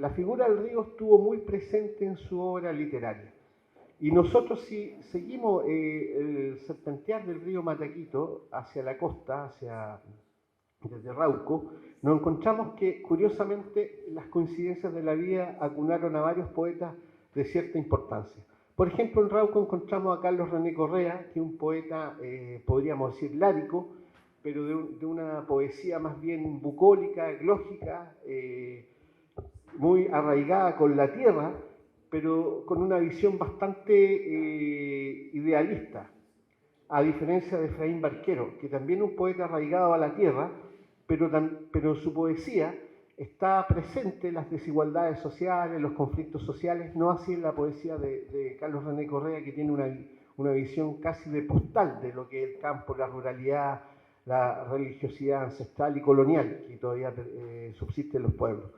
la figura del río estuvo muy presente en su obra literaria. Y nosotros, si seguimos el serpentear del río Mataquito hacia la costa, desde Rauco, nos encontramos que, curiosamente, las coincidencias de la vida acunaron a varios poetas de cierta importancia. Por ejemplo, en Rauco encontramos a Carlos René Correa, que es un poeta, podríamos decir, lárico, pero de una poesía más bien bucólica, eglógica, muy arraigada con la tierra, pero con una visión bastante idealista, a diferencia de Efraín Barquero, que también es un poeta arraigado a la tierra, pero en su poesía está presente las desigualdades sociales, los conflictos sociales, no así en la poesía de Carlos René Correa, que tiene una visión casi de postal de lo que es el campo, la ruralidad, la religiosidad ancestral y colonial que todavía subsiste en los pueblos.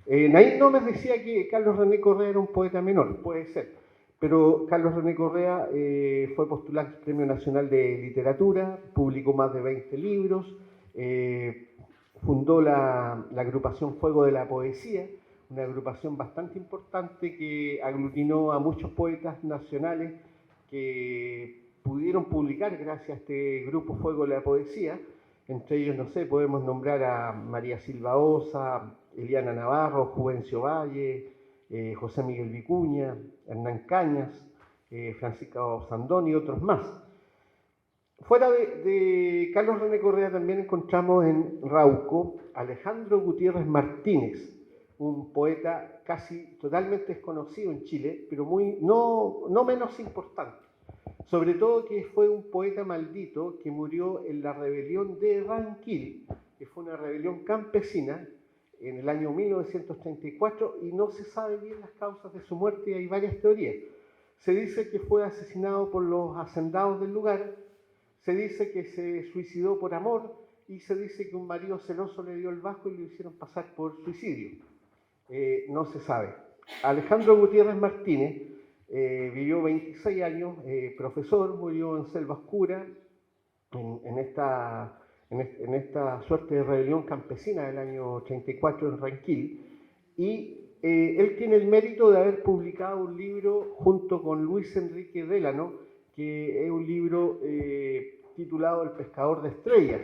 Naín Gómez decía que Carlos René Correa era un poeta menor, puede ser, pero Carlos René Correa fue postulante al Premio Nacional de Literatura, publicó más de 20 libros, fundó la agrupación Fuego de la Poesía, una agrupación bastante importante que aglutinó a muchos poetas nacionales que pudieron publicar gracias a este grupo Fuego de la Poesía. Entre ellos, no sé, podemos nombrar a María Silva Osa, Eliana Navarro, Juvencio Valle, José Miguel Vicuña, Hernán Cañas, Francisco Sandón y otros más. Fuera de Carlos René Correa también encontramos en Rauco Alejandro Gutiérrez Martínez, un poeta casi totalmente desconocido en Chile, pero no menos importante. Sobre todo que fue un poeta maldito que murió en la rebelión de Ranquil, que fue una rebelión campesina en el año 1934 y no se sabe bien las causas de su muerte y hay varias teorías. Se dice que fue asesinado por los hacendados del lugar, se dice que se suicidó por amor y se dice que un marido celoso le dio el bajo y lo hicieron pasar por suicidio. No se sabe. Alejandro Gutiérrez Martínez vivió 26 años, profesor, murió en Selva Oscura, en esta suerte de rebelión campesina del año 34 en Ranquil, y él tiene el mérito de haber publicado un libro junto con Luis Enrique Delano, que es un libro titulado El pescador de estrellas,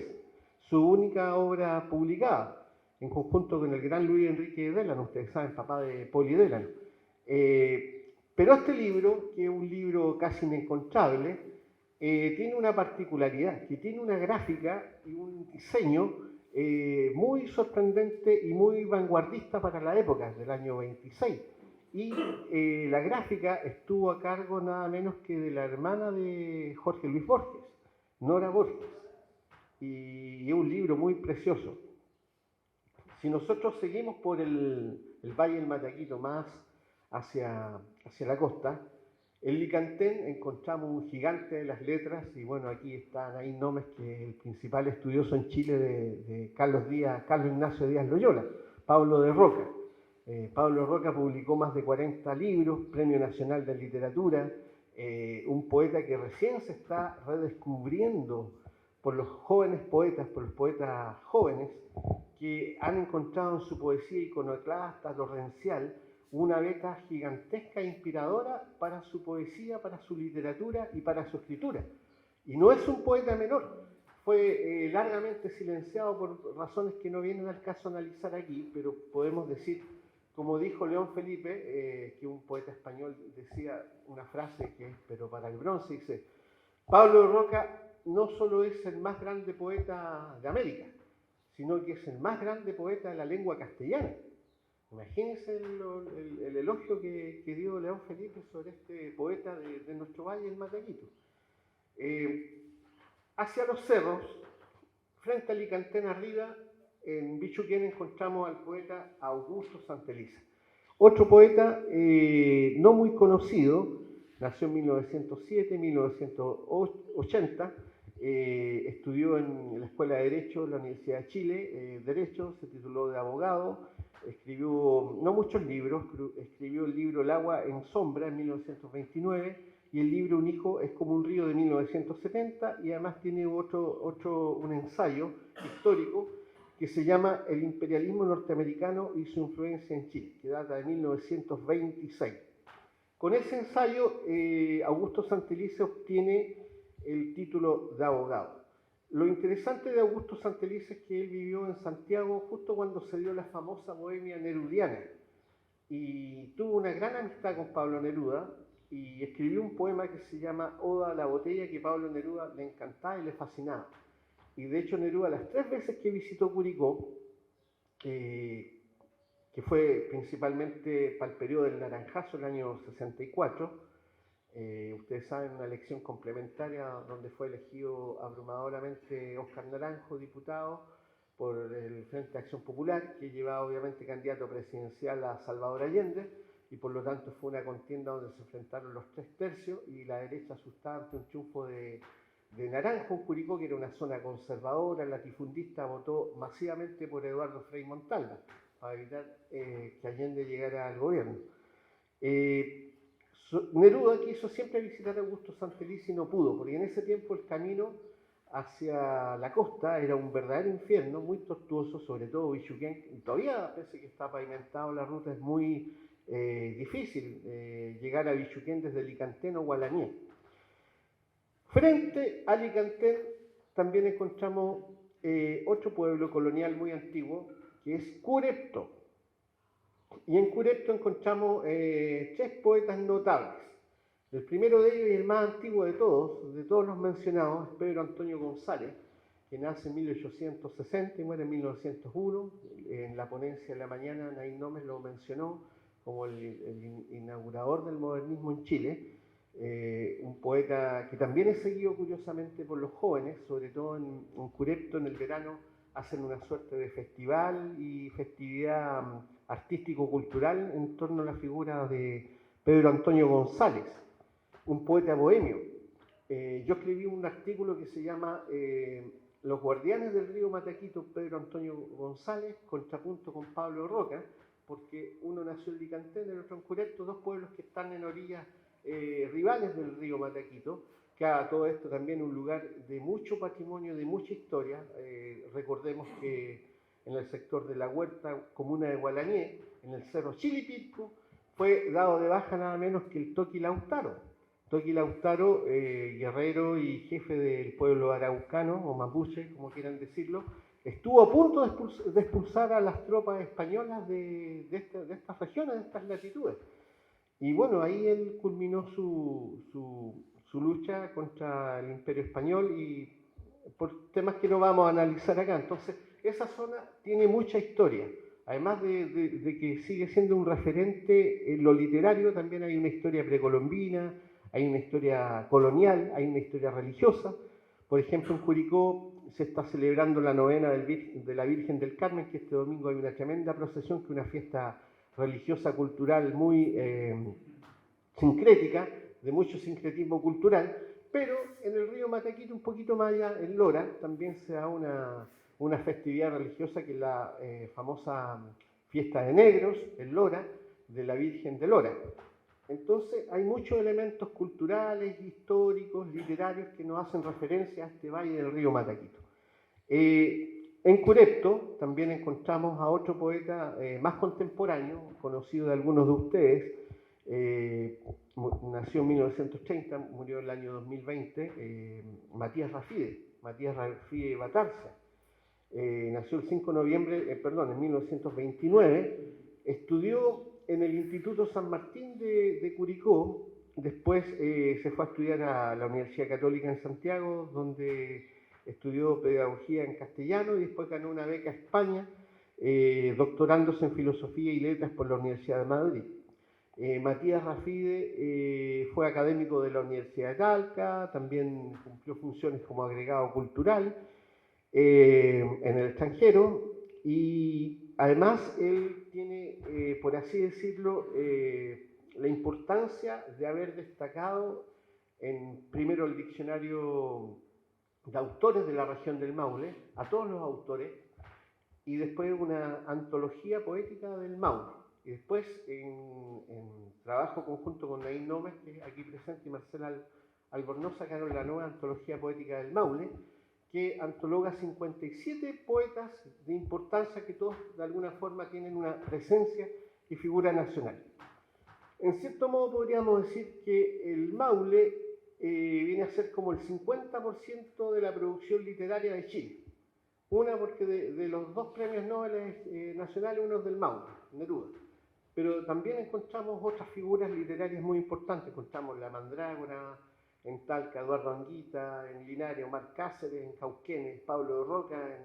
su única obra publicada, en conjunto con el gran Luis Enrique Delano, ustedes saben, papá de Poli Delano. Pero este libro, que es un libro casi inencontrable, tiene una particularidad, que tiene una gráfica y un diseño muy sorprendente y muy vanguardista para la época, del año 26. Y la gráfica estuvo a cargo nada menos que de la hermana de Jorge Luis Borges, Nora Borges. Y es un libro muy precioso. Si nosotros seguimos por el Valle del Mataquito más hacia la costa, en Licantén encontramos un gigante de las letras y bueno, aquí está Naín Gómez, que es el principal estudioso en Chile de Carlos Ignacio Díaz Loyola, Pablo de Roca. Pablo de Roca publicó más de 40 libros, Premio Nacional de Literatura, un poeta que recién se está redescubriendo por los jóvenes poetas, por los poetas jóvenes, que han encontrado en su poesía iconoclasta, torrencial, una beta gigantesca e inspiradora para su poesía, para su literatura y para su escritura. Y no es un poeta menor, fue largamente silenciado por razones que no vienen al caso analizar aquí, pero podemos decir, como dijo León Felipe, que un poeta español decía una frase que es, pero para el bronce, dice, Pablo de Roca no solo es el más grande poeta de América, sino que es el más grande poeta de la lengua castellana. Imagínense el elogio que dio León Felipe sobre este poeta de nuestro valle, el Mataquito. Hacia los cerros, frente a Licantén arriba, en Bichuquén encontramos al poeta Augusto Santeliza. Otro poeta no muy conocido, nació en 1907, 1980, estudió en la Escuela de Derecho de la Universidad de Chile, Derecho, se tituló de abogado, escribió no muchos libros, escribió el libro El agua en sombra en 1929 y el libro Un hijo es como un río de 1970 y además tiene un ensayo histórico que se llama El imperialismo norteamericano y su influencia en Chile, que data de 1926. Con ese ensayo, Augusto Santelice obtiene el título de abogado. Lo interesante de Augusto Santelice es que él vivió en Santiago justo cuando se dio la famosa bohemia nerudiana y tuvo una gran amistad con Pablo Neruda y escribió un poema que se llama Oda a la botella, que Pablo Neruda le encantaba y le fascinaba. Y de hecho Neruda, las 3 veces que visitó Curicó, que fue principalmente para el periodo del Naranjazo, el año 64, ustedes saben, una elección complementaria donde fue elegido abrumadoramente Óscar Naranjo, diputado, por el Frente de Acción Popular, que llevaba obviamente candidato presidencial a Salvador Allende, y por lo tanto fue una contienda donde se enfrentaron los 3/3 y la derecha asustada ante un triunfo de Naranjo en Curicó, que era una zona conservadora, latifundista, votó masivamente por Eduardo Frei Montalva para evitar que Allende llegara al gobierno. Neruda quiso siempre visitar a Augusto Santelice y no pudo, porque en ese tiempo el camino hacia la costa era un verdadero infierno, muy tortuoso, sobre todo Bichuquén, y todavía, pese a que está pavimentado la ruta, es muy difícil llegar a Bichuquén desde Licantén o Gualañé. Frente a Licantén también encontramos otro pueblo colonial muy antiguo, que es Curepto. Y en Curepto encontramos 3 poetas notables. El primero de ellos y el más antiguo de todos los mencionados, es Pedro Antonio González, que nace en 1860 y muere en 1901. En la ponencia de la mañana, Naín Nómez lo mencionó como el inaugurador del modernismo en Chile. Un poeta que también es seguido curiosamente por los jóvenes, sobre todo en Curepto en el verano hacen una suerte de festival y festividad artístico-cultural en torno a la figura de Pedro Antonio González, un poeta bohemio. Yo escribí un artículo que se llama Los guardianes del río Mataquito, Pedro Antonio González, contrapunto con Pablo Roca, porque uno nació en Licantén, el otro en Curepto, 2 pueblos que están en orillas rivales del río Mataquito, que a todo esto también un lugar de mucho patrimonio, de mucha historia. Recordemos que en el sector de la Huerta, comuna de Gualañé, en el cerro Chilipilco, fue dado de baja nada menos que el Toqui Lautaro. Toqui Lautaro, guerrero y jefe del pueblo araucano, o mapuche, como quieran decirlo, estuvo a punto de expulsar a las tropas españolas de estas regiones, de estas latitudes. Y bueno, ahí él culminó su lucha contra el Imperio Español y por temas que no vamos a analizar acá. Entonces, esa zona tiene mucha historia. Además de que sigue siendo un referente en lo literario, también hay una historia precolombina, hay una historia colonial, hay una historia religiosa. Por ejemplo, en Curicó se está celebrando la novena de la Virgen del Carmen, que este domingo hay una tremenda procesión, que es una fiesta religiosa, cultural, muy sincrética, de mucho sincretismo cultural, pero en el río Mataquito, un poquito más allá, en Lora, también se da una festividad religiosa que es la famosa fiesta de negros, en Lora, de la Virgen de Lora. Entonces hay muchos elementos culturales, históricos, literarios que nos hacen referencia a este valle del río Mataquito. En Curepto también encontramos a otro poeta más contemporáneo, conocido de algunos de ustedes. Nació en 1930, murió en el año 2020, Matías Rafide Batarza. Nació el 5 de noviembre, en 1929, estudió en el Instituto San Martín de Curicó, después se fue a estudiar a la Universidad Católica en Santiago, donde estudió pedagogía en castellano y después ganó una beca a España, doctorándose en filosofía y letras por la Universidad de Madrid. Matías Rafide fue académico de la Universidad de Talca, también cumplió funciones como agregado cultural en el extranjero y además él tiene, por así decirlo, la importancia de haber destacado primero el diccionario de autores de la región del Maule, a todos los autores, y después una antología poética del Maule. Y después, en trabajo conjunto con Naín Nómez, que es aquí presente, y Marcela Albornoz, sacaron la nueva antología poética del Maule, que antologa 57 poetas de importancia que todos de alguna forma tienen una presencia y figura nacional. En cierto modo podríamos decir que el Maule viene a ser como el 50% de la producción literaria de Chile. Una porque de los dos premios Nobel nacionales, uno es del Maule, Neruda. Pero también encontramos otras figuras literarias muy importantes. Encontramos la Mandrágora, en Talca, Eduardo Anguita, en Linares, Omar Cáceres, en Cauquenes, Pablo de Roca,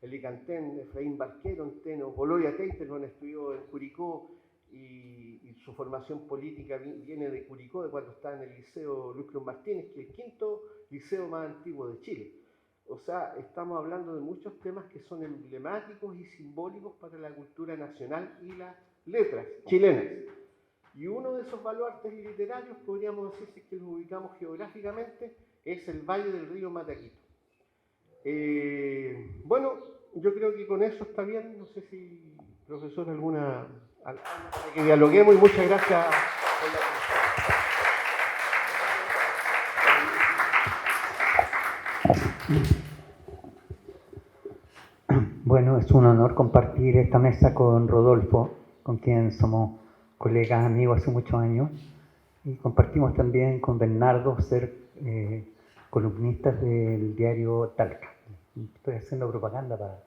en Licantén, Efraín Barquero, en Teno, Boloya Teitelman estudió en Curicó y su formación política viene de Curicó, de cuando estaba en el Liceo Luis Cruz Martínez, que es el quinto liceo más antiguo de Chile. O sea, estamos hablando de muchos temas que son emblemáticos y simbólicos para la cultura nacional y las letras chilenas. Y uno de esos baluartes literarios, podríamos decir, si es que los ubicamos geográficamente, es el Valle del Río Mataquito. Bueno, yo creo que con eso está bien. No sé si, profesor, alguna para que dialoguemos, y muchas gracias por la Bueno, es un honor compartir esta mesa con Rodolfo, con quien somos colegas, amigos hace muchos años, y compartimos también con Bernardo ser columnistas del diario Talca. Estoy haciendo propaganda para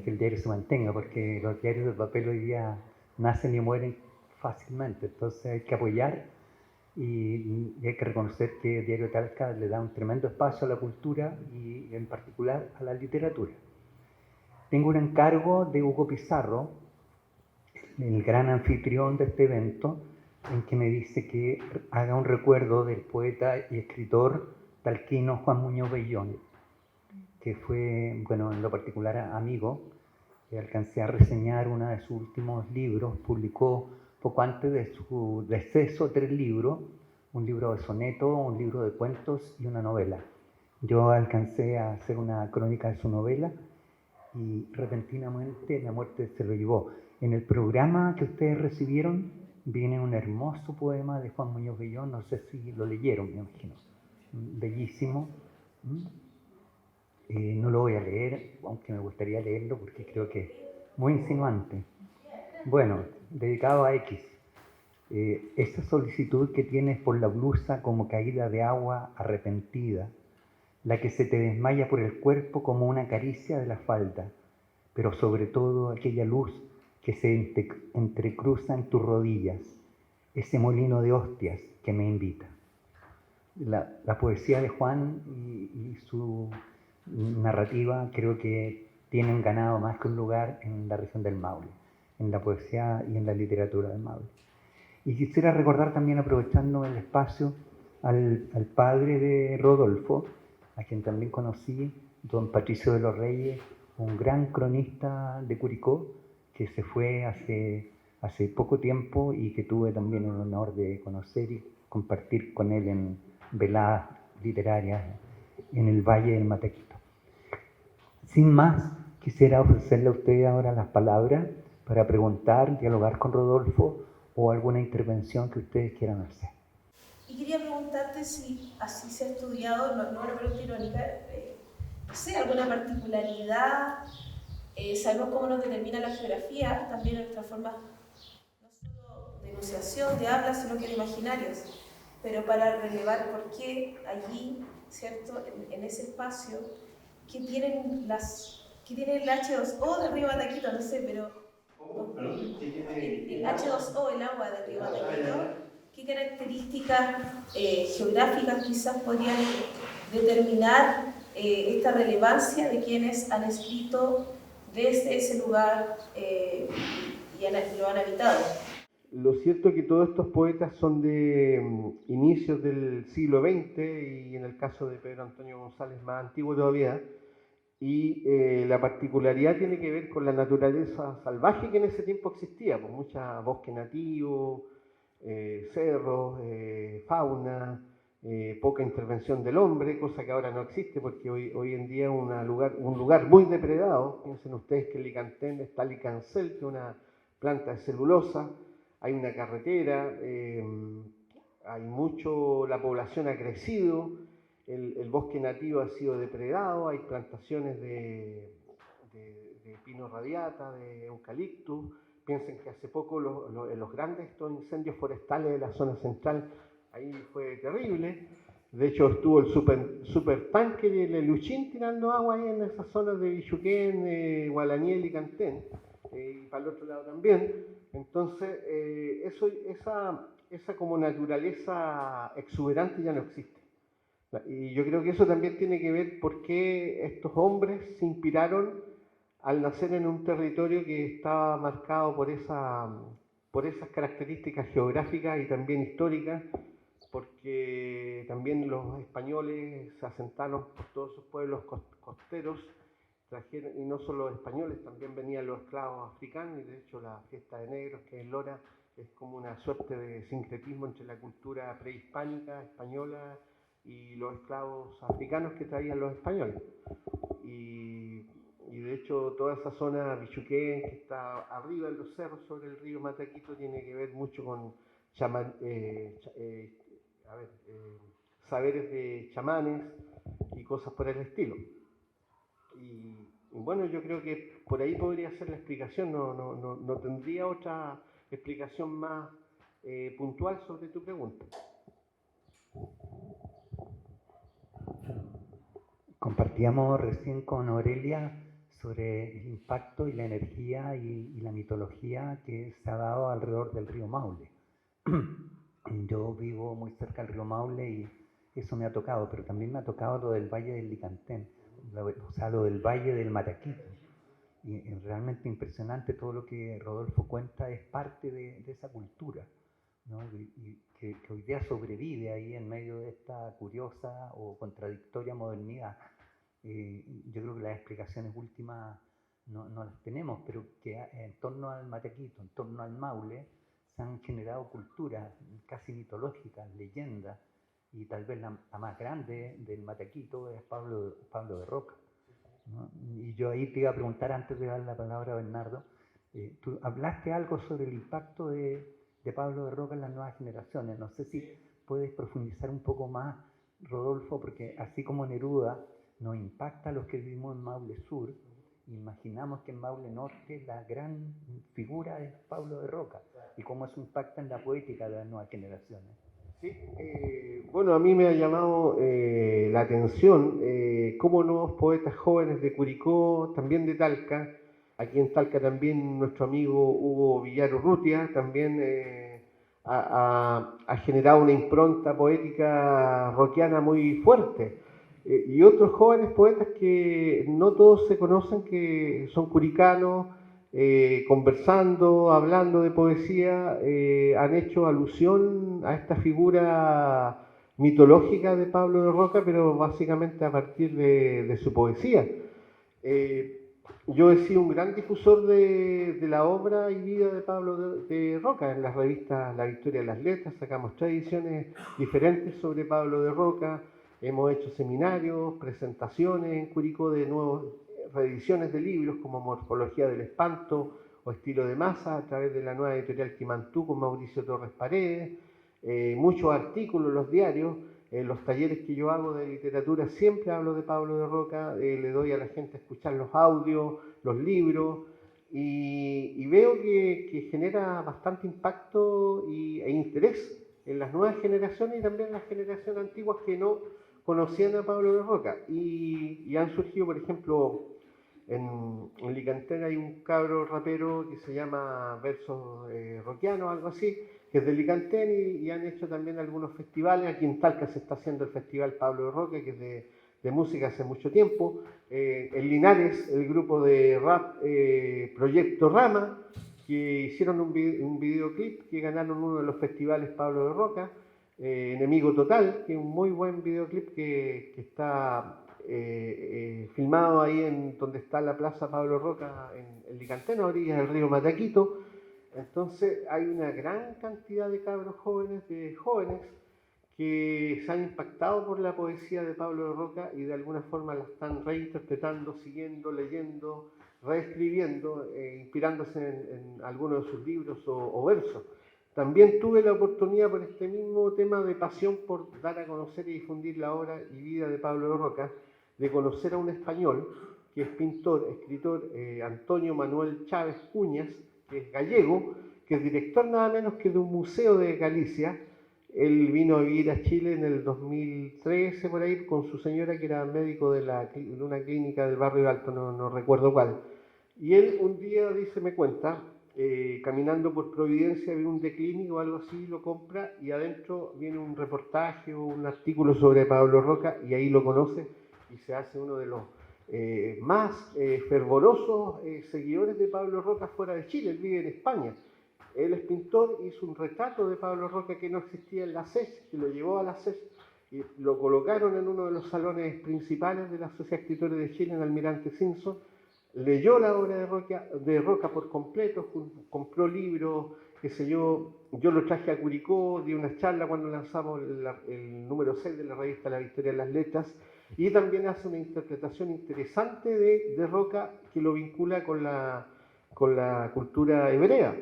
que el diario se mantenga, porque los diarios de papel hoy día nacen y mueren fácilmente, entonces hay que apoyar y hay que reconocer que el diario Talca le da un tremendo espacio a la cultura y en particular a la literatura. Tengo un encargo de Hugo Pizarro, el gran anfitrión de este evento, en que me dice que haga un recuerdo del poeta y escritor talquino Juan Muñoz Bellón, que fue, bueno, en lo particular amigo. Alcancé a reseñar uno de sus últimos libros, publicó poco antes de su deceso 3 libros, un libro de soneto, un libro de cuentos y una novela. Yo alcancé a hacer una crónica de su novela y repentinamente la muerte se lo llevó. En el programa que ustedes recibieron viene un hermoso poema de Juan Muñoz Bellón, no sé si lo leyeron, me imagino. Bellísimo. No lo voy a leer, aunque me gustaría leerlo porque creo que es muy insinuante. Bueno, dedicado a X. Esa solicitud que tienes por la blusa como caída de agua arrepentida, la que se te desmaya por el cuerpo como una caricia de la falda, pero sobre todo aquella luz que se entrecruza en tus rodillas, ese molino de hostias que me invita. La poesía de Juan y su narrativa creo que tienen ganado más que un lugar en la región del Maule, en la poesía y en la literatura del Maule. Y quisiera recordar también, aprovechando el espacio, al padre de Rodolfo, a quien también conocí, don Patricio de los Reyes, un gran cronista de Curicó, que se fue hace poco tiempo y que tuve también el honor de conocer y compartir con él en veladas literarias en el Valle del Mataquito. Sin más, quisiera ofrecerle a usted ahora las palabras para preguntar, dialogar con Rodolfo o alguna intervención que ustedes quieran hacer. Y quería preguntarte si así se ha estudiado, no una pregunta irónica, no sé, alguna particularidad, sabemos cómo nos determina la geografía, también nuestra forma, no solo de enunciación, de habla, sino que de imaginarios, pero para relevar por qué allí, ¿cierto?, en ese espacio, ¿qué tienen el H2O de Río Mataquito? No sé, pero el H2O, el agua de Río Mataquito, ¿qué características geográficas quizás podrían determinar esta relevancia de quienes han escrito desde ese lugar y lo han habitado? Lo cierto es que todos estos poetas son de inicios del siglo XX y en el caso de Pedro Antonio González más antiguo todavía. Y la particularidad tiene que ver con la naturaleza salvaje que en ese tiempo existía, pues mucha bosque nativo, cerros, fauna, poca intervención del hombre, cosa que ahora no existe porque hoy en día es un lugar muy depredado. Piensen ustedes que en Licantén está Licancel, que es una planta de celulosa, hay una carretera, hay mucho, la población ha crecido el bosque nativo ha sido depredado, hay plantaciones de pino radiata, de eucaliptus. Piensen que hace poco los grandes estos incendios forestales de la zona central, ahí fue terrible. De hecho estuvo el supertanker y el Luchín tirando agua ahí en esas zonas de Bichuquén, Gualañé y Licantén, y para el otro lado también. Entonces esa como naturaleza exuberante ya no existe. Y yo creo que eso también tiene que ver por qué estos hombres se inspiraron al nacer en un territorio que estaba marcado por esas características geográficas y también históricas, porque también los españoles se asentaron por todos esos pueblos costeros, trajeron, y no solo los españoles, también venían los esclavos africanos, y de hecho la fiesta de negros, que es Lora, es como una suerte de sincretismo entre la cultura prehispánica española y los esclavos africanos que traían los españoles. Y de hecho toda esa zona Bichuquén, que está arriba de los cerros sobre el río Mataquito, tiene que ver mucho con saberes de chamanes y cosas por el estilo. Y bueno, yo creo que por ahí podría ser la explicación, no tendría otra explicación más puntual sobre tu pregunta. Compartíamos recién con Aurelia sobre el impacto y la energía y la mitología que se ha dado alrededor del río Maule. Yo vivo muy cerca del río Maule y eso me ha tocado, pero también me ha tocado lo del Valle del Licantén, o sea, lo del Valle del Mataquito. Y es realmente impresionante todo lo que Rodolfo cuenta, es parte de esa cultura, ¿no? Y que hoy día sobrevive ahí en medio de esta curiosa o contradictoria modernidad. Yo creo que las explicaciones últimas no las tenemos, pero que en torno al Mataquito, en torno al Maule, se han generado culturas casi mitológicas, leyendas, y tal vez la más grande del Mataquito es Pablo de Roca, ¿no? Y yo ahí te iba a preguntar, antes de dar la palabra a Bernardo, tú hablaste algo sobre el impacto de Pablo de Roca en las nuevas generaciones. No sé si puedes profundizar un poco más, Rodolfo, porque así como Neruda nos impacta a los que vivimos en Maule Sur, imaginamos que en Maule Norte la gran figura es Pablo de Roca, y cómo eso impacta en la poética de las nuevas generaciones. Sí, bueno, a mí me ha llamado la atención cómo nuevos poetas jóvenes de Curicó, también de Talca, aquí en Talca también nuestro amigo Hugo Villar Urrutia también ha generado una impronta poética rockiana muy fuerte. Y otros jóvenes poetas que no todos se conocen, que son curicanos, conversando, hablando de poesía, han hecho alusión a esta figura mitológica de Pablo de Roca, pero básicamente a partir de su poesía. Yo he sido un gran difusor de la obra y vida de Pablo de Roca. En las revistas La Victoria de las Letras sacamos 3 ediciones diferentes sobre Pablo de Roca. Hemos hecho seminarios, presentaciones en Curicó de nuevas reediciones de libros como Morfología del Espanto o Estilo de Masa a través de la nueva editorial Quimantú con Mauricio Torres Paredes, muchos artículos en los diarios, en los talleres que yo hago de literatura siempre hablo de Pablo de Roca, le doy a la gente a escuchar los audios, los libros, y veo que genera bastante impacto e interés en las nuevas generaciones y también en las generaciones antiguas que no conocían a Pablo de Roca. Y han surgido, por ejemplo, en Licantén hay un cabro rapero que se llama Versos Roquianos, algo así, que es de Licantén, y han hecho también algunos festivales. Aquí en Talca se está haciendo el Festival Pablo de Roca, que es de música hace mucho tiempo. En Linares, el grupo de rap Proyecto Rama, que hicieron un videoclip que ganaron uno de los festivales Pablo de Roca. Enemigo Total, que es un muy buen videoclip que está filmado ahí en donde está la Plaza Pablo Roca en Licantén, a orillas del río Mataquito. Entonces hay una gran cantidad de cabros jóvenes, que se han impactado por la poesía de Pablo de Roca y de alguna forma la están reinterpretando, siguiendo, leyendo, reescribiendo, inspirándose en algunos de sus libros o versos. También tuve la oportunidad, por este mismo tema de pasión por dar a conocer y difundir la obra y vida de Pablo de Roca, de conocer a un español que es pintor, escritor, Antonio Manuel Chávez Cuñas, que es gallego, que es director nada menos que de un museo de Galicia. Él vino a vivir a Chile en el 2013, por ahí, con su señora, que era médico de una clínica del barrio Alto, no recuerdo cuál. Y él un día, me cuenta, caminando por Providencia, ve un declínico o algo así, lo compra, y adentro viene un reportaje o un artículo sobre Pablo Roca, y ahí lo conoce, y se hace uno de los más fervorosos seguidores de Pablo Roca fuera de Chile. Él vive en España. Él es pintor, hizo un retrato de Pablo Roca que no existía en la SES, que lo llevó a la SES y lo colocaron en uno de los salones principales de la Sociedad de Escritores de Chile, en Almirante Simpson. Leyó la obra de Roca por completo, compró libros, qué sé yo lo traje a Curicó, di una charla cuando lanzamos el número 6 de la revista La Victoria de las Letras, y también hace una interpretación interesante de Roca que lo vincula con la cultura hebrea.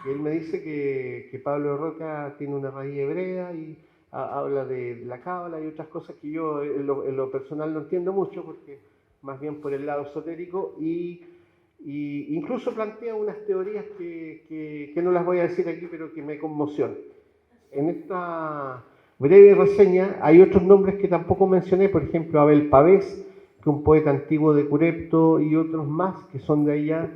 Y él me dice que Pablo de Roca tiene una raíz hebrea y habla de la cábala y otras cosas que yo en lo personal no entiendo mucho, porque más bien por el lado esotérico, y incluso plantea unas teorías que no las voy a decir aquí, pero que me conmocionan. En esta breve reseña hay otros nombres que tampoco mencioné, por ejemplo Abel Pavés, que es un poeta antiguo de Curepto, y otros más que son de allá,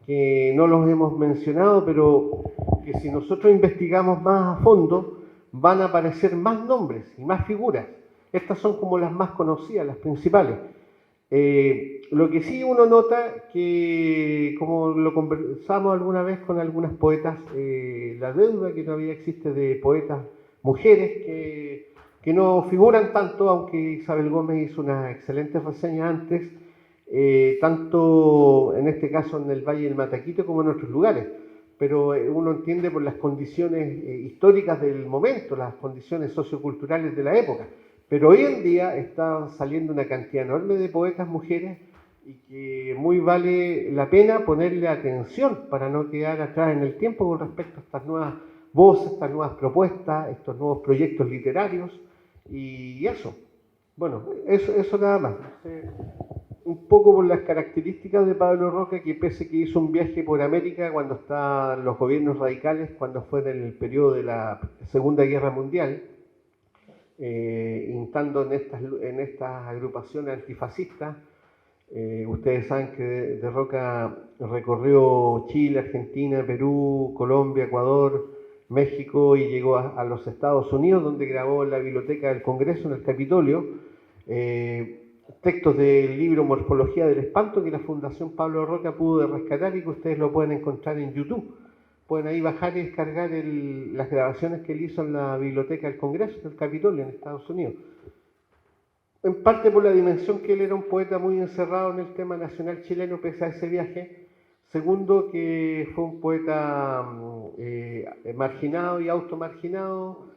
que no los hemos mencionado, pero que si nosotros investigamos más a fondo, van a aparecer más nombres y más figuras. Estas son como las más conocidas, las principales. Lo que sí uno nota que, como lo conversamos alguna vez con algunas poetas, la deuda que todavía existe de poetas mujeres que no figuran tanto, aunque Isabel Gómez hizo una excelente reseña antes, tanto en este caso en el Valle del Mataquito como en otros lugares, pero uno entiende por las condiciones históricas del momento, las condiciones socioculturales de la época. Pero hoy en día están saliendo una cantidad enorme de poetas mujeres y que muy vale la pena ponerle atención para no quedar atrás en el tiempo con respecto a estas nuevas voces, estas nuevas propuestas, estos nuevos proyectos literarios y eso. Bueno, eso nada más. Un poco por las características de Pablo Roca, que pese que hizo un viaje por América cuando estaban los gobiernos radicales, cuando fue en el periodo de la Segunda Guerra Mundial, instando en estas agrupaciones antifascistas. Ustedes saben que de Roca recorrió Chile, Argentina, Perú, Colombia, Ecuador, México y llegó a los Estados Unidos, donde grabó en la Biblioteca del Congreso, en el Capitolio, textos del libro Morfología del Espanto, que la Fundación Pablo Roca pudo rescatar y que ustedes lo pueden encontrar en YouTube. Pueden ahí bajar y descargar las grabaciones que él hizo en la Biblioteca del Congreso, del Capitolio, en Estados Unidos. En parte por la dimensión que él era un poeta muy encerrado en el tema nacional chileno pese a ese viaje. Segundo, que fue un poeta marginado y automarginado.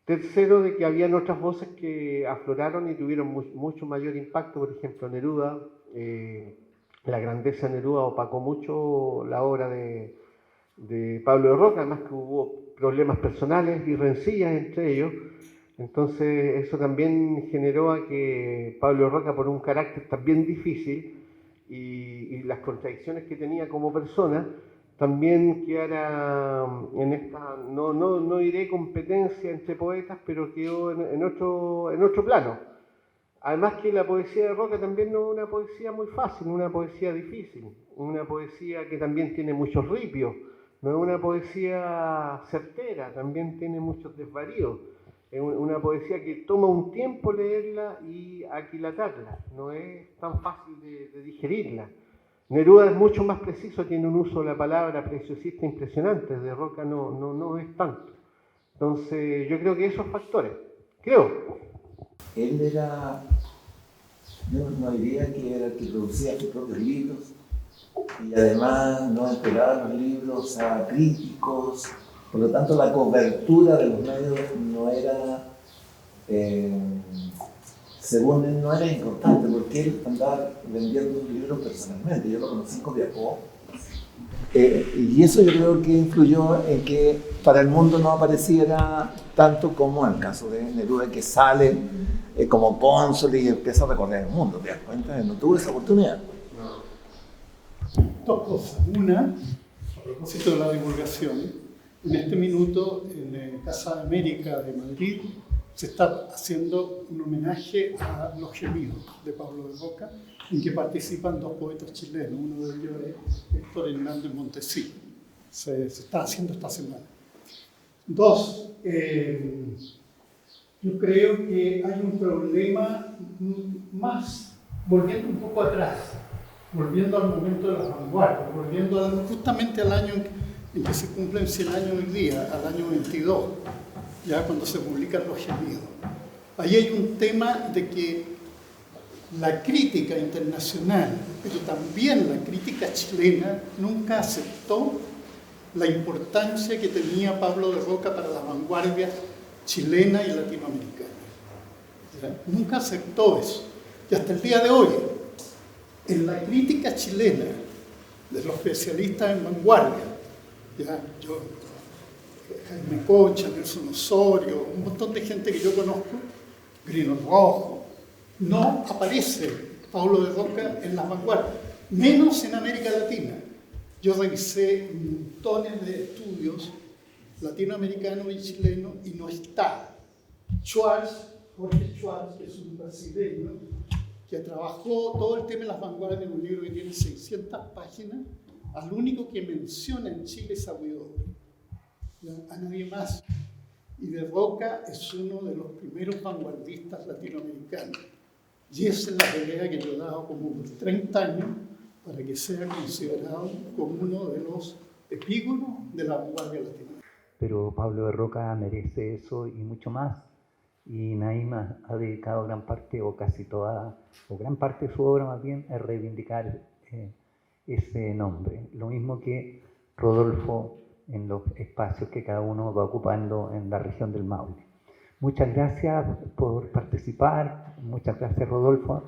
Tercero, de que habían otras voces que afloraron y tuvieron mucho mayor impacto. Por ejemplo, Neruda, la grandeza de Neruda opacó mucho la obra de Pablo de Roca, además que hubo problemas personales y rencillas entre ellos. Entonces eso también generó a que Pablo de Roca, por un carácter también difícil y las contradicciones que tenía como persona, también quedara en esta, no diré competencia entre poetas, pero quedó en otro plano. Además que la poesía de Roca también no es una poesía muy fácil, una poesía difícil, una poesía que también tiene muchos ripios, no es una poesía certera, también tiene muchos desvaríos. Es una poesía que toma un tiempo leerla y aquilatarla, no es tan fácil de digerirla. Neruda es mucho más preciso, tiene un uso de la palabra preciosista impresionante, de Roca no es tanto. Entonces yo creo que esos factores, Él era, yo no diría que era el que producía sus propios libros y además no entregaba los libros a críticos. Por lo tanto, la cobertura de los medios no era, según él, no era importante, porque él andaba vendiendo un libro personalmente. Yo lo conocí en Copiapó Y eso yo creo que influyó en que para el mundo no apareciera tanto como en el caso de Neruda, que sale como cónsul y empieza a recorrer el mundo. ¿Te das cuenta? No tuvo esa oportunidad. Dos cosas. Una, a propósito de la divulgación, en este minuto en Casa de América de Madrid se está haciendo un homenaje a Los Gemidos de Pablo de Roca, en que participan dos poetas chilenos, uno de ellos es Héctor Hernández Montesí. Se está haciendo esta semana. Dos, yo creo que hay un problema más, volviendo un poco atrás, volviendo al momento de las vanguardias, volviendo justamente al año en que se cumplen 100 años hoy día, al año 22, ya cuando se publican Los Gemidos. Ahí hay un tema de que la crítica internacional, pero también la crítica chilena, nunca aceptó la importancia que tenía Pablo de Roca para las vanguardias chilena y latinoamericana. ¿Ya? Nunca aceptó eso. Y hasta el día de hoy, en la crítica chilena de los especialistas en vanguardia, ya, Jaime Concha, Nelson Osorio, un montón de gente que yo conozco, Grino Rojo, no aparece Pablo de Roca en las vanguardias, menos en América Latina. Yo revisé montones de estudios latinoamericanos y chilenos y no está. Jorge Schwartz, que es un brasileño, que trabajó todo el tema de las vanguardias en un libro que tiene 600 páginas, al único que menciona en Chile es a Huidobro, a nadie más. Y de Roca es uno de los primeros vanguardistas latinoamericanos. Y esa es la pelea que yo he dado como por 30 años para que sea considerado como uno de los epígonos de la vanguardia latinoamericana. Pero Pablo de Roca merece eso y mucho más. Y Naima ha dedicado gran parte, o casi toda, o gran parte de su obra más bien, a reivindicar ese nombre. Lo mismo que Rodolfo en los espacios que cada uno va ocupando en la región del Maule. Muchas gracias por participar, muchas gracias Rodolfo.